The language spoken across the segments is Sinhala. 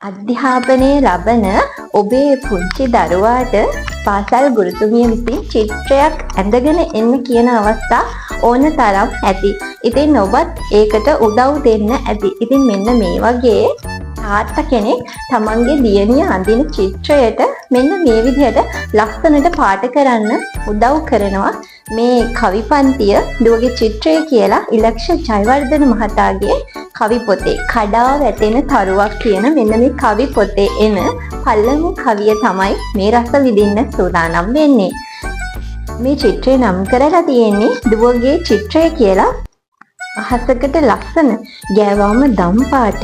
අධ්‍යාපනය ලබන ඔබේ පුංචි දරුවාට පාසල් ගුරුතුමිය විසින් චිත්‍රයක් ඇඳගෙන එන්න කියන අවස්ථා ඕන තරම් ඇති. ඉතින් ඔබත් ඒකට උදව් දෙන්න ඇති. ඉතින් මෙන්න මේ වගේ තාත්තා කෙනෙක් තමන්ගේ දියණිය අඳින චිත්‍රයට මෙන්න මේ විදිහට ලස්සනට පාට කරන්න උදව් කරනවා. මේ කවි පන්තිය දුවගේ චිත්‍රය කියලා ඉලක්ෂ ජයවර්ධන මහතාගේ කවි පොතේ කඩා වැටෙන තරුවක් කියන මෙන්න මේ කවි පොතේ එන පළමු කවිය තමයි මේ රස විඳින්න සූදානම් වෙන්නේ. මේ චිත්‍රය නම් කරලා තියෙන්නේ දුවගේ චිත්‍රය කියලා. අහසකට ලස්සන ගෑවම දම් පාට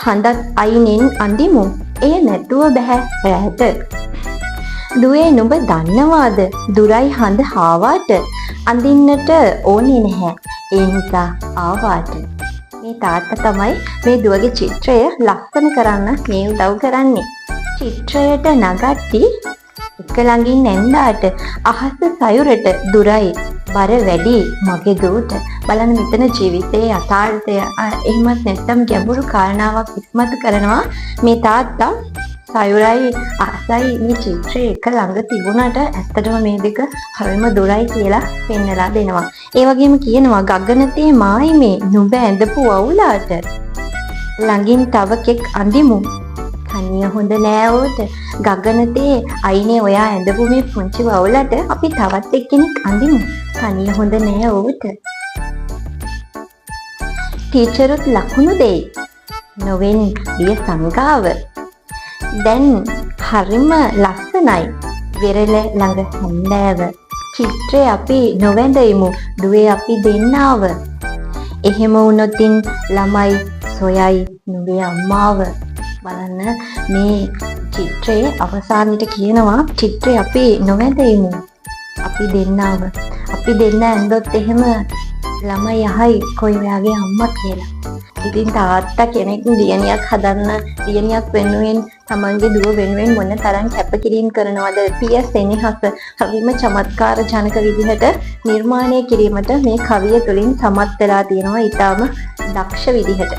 හඳත් අයිනෙන් අඳිමු එය නැතුව බෑ රැට. දුවේ නුඹ දන්නවාද දුරයි හඳ හාවාට අඳින්නට ඕනේ නැහැ ඒ නිසා ආවාට. මේ තාත්තා තමයි මේ දුවගේ චිත්‍රය ලස්සන කරන්න මේ උදව් කරන්නේ. චිත්‍රයට නගatti එක ළඟින් ඇන්දාට අහස සයුරට දුරයි බර වැඩි මගේ දුවට. බලන්න මෙතන ජීවිතයේ යථාර්ථය එහෙමත් නැත්නම් ගැඹුරු කාරණාවක් ඉස්මතු කරනවා මේ තාත්තා. සයුරයි අහසයි මේ චිත්‍රයේ එක ළඟ තිබුණාට ඇත්තටම මේ දෙක හරිම දුරයි කියලා පෙන්නලා දෙනවා. ඒ වගේම කියනවා ගගනතේ මායි මේ නුඹ ඇඳපු වවුලාට ළඟින් තව කෙක් අඳිමු කනිය හොඳ නෑ ඕට. ගගනතේ අයිනේ ඔයා ඇඳපු මේ පුංචි වවුලට අපි තවත් එක්කෙනෙක් අඳිමු කනිය හොඳ නෑ ඕට. ටීචරුත් ලකුණු දෙයි නොවෙන් දිය සංගාව දැන් හරිම ලස්සනයි වෙරළ ළඟ හැන්දෑව. චිත්‍රය අපි නොවැඳෙමු දුවේ අපි දෙන්නාව. එහෙම වුණොතින් ළමයි සොයයි නුඹේ අම්මාව. බලන්න මේ චිත්‍රයේ අවසානයේ කියනවා චිත්‍රය අපි නොවැඳෙමු අපි දෙන්නාව. අපි දෙන්න ඇඳොත් එහෙම ළමයි අහයි කොයි ඔයාගේ අම්මා කියලා. ඉතින් තාත්තා කෙනෙක් දියණියක් හදන්න දියණියක් වෙනුවෙන් තමන්ගේ දුව වෙනුවෙන් මොන තරම් කැපකිරීම කරනවද පිය සෙනෙහස හරිම චමත්කාර ජනක විදිහට නිර්මාණය කිරීමට මේ කවිය තුළින් සමත් වෙලා තියෙනවා ඊටාම දක්ෂ විදිහට.